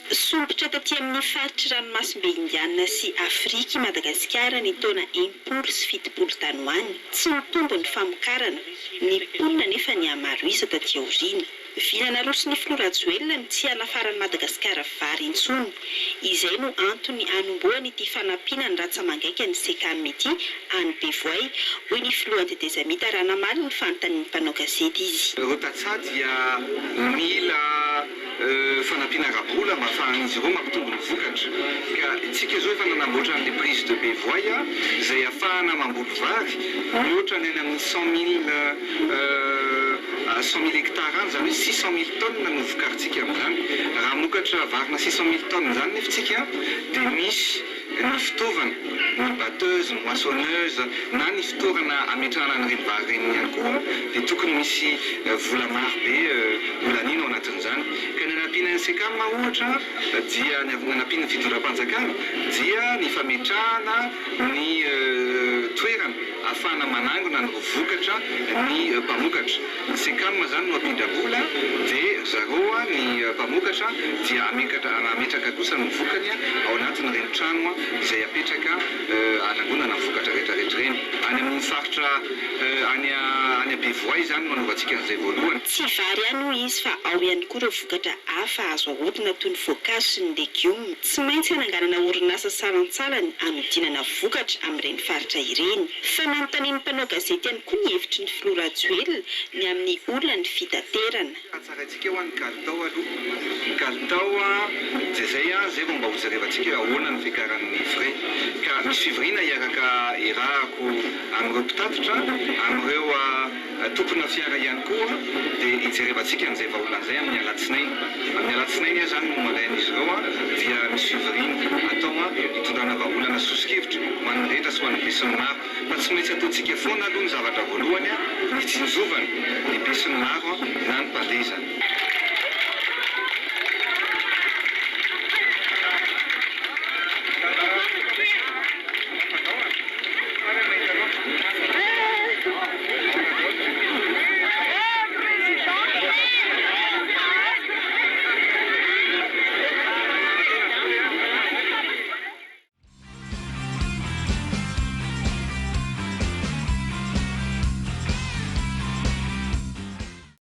Sompotra taty amin'ny faritra ranomasimbe Indiana sy Afrika i Madagasikara ny taona 10 sy 70 tany ho any. Tsy mitombo ny famokarana, ny mponina nefa ny hamaro isa taty aoriana. Vilana roa sy ny Florajoelina mitsihana faran'i Madagasikara vary intsony. Izay no antony anomboany ity fanampiana ny ratsamangaika ny sekamy ity any Bevoay, hoy ny filohan'ny Tetezamita Ranamaly ny fanontanian'ny mpanao gazety izy. Rotatsy dia mila fanampiana rabola mba ahafahan'izy ireo mampitombo ny vokatra. Ka itsika izao efa nanamboatra an'ilay prise de Bevoay izay ahafahana mamboly vary mihoatra ny amin'ny 100 000 hectares any, zany hoe 600 000 tonnes no vokarintsika amin'izany. Raha mokatra varina 600 000 tonnes zany nefitsika dia misy ny fitaovana, ny batteuse, ny moissonneuse na ny fitaovana ametrahana an'ireny vary ireny ihany koa dia tokony misy vola maro be volanina ao anatin'izany. Ka ny anampiana ny sekama ohatra dia ny anampiana ny fitondram-panjakana dia ny fametrahana ny toerana ahafahana manangona ny vokatra ny mpamokatra. Ny sekama zany no ampindram-bola dia zareo ny mpamokatra dia ametraka kosa ny vokany ao anatin'ireny trano izay apetraka anangonana ny vokatra rehetrarehetra ireny. Any amin'ny faritra any Bevoay zany no anaovantsika an'izay voalohany. Tsy vary ihany hoy izy fa ao ihany koa ireo vokatra hafa azo ahodina toy ny voankazo sy ny legioma. Tsy maintsy hananganana orinasa salantsalany hanodinana vokatra amin'ireny faritra ireny. Fanontanian'ny mpanao gazety ihany koa ny hevitry ny Florajoelina ny amin'ny olona ny fitaterana. Tsaraintsika ho an'ny kalitao aloha. Ny kalitao dia zay vao mba ho zarevantsika ahoana ny fiakaran'ny frais. Ka misy fivoriana hiaraka irahako amin'ireo mpitatitra, amin'ireo tompona fiara ihany koa dia hijerevantsika an'izay vahaolana izay amin'ny alatsinainy. Amin'ny alatsinainy zany no malain'izy ireo dia misy fivoriana atao hitondrana vahaolana sosikevitra ho an'ny rehetra sy ho an'ny be sy ny maro. Fa tsy maintsy ataontsika foana aloha ny zavatra voalohany hitsinjovana ny be sy ny maro na ny mpandeha.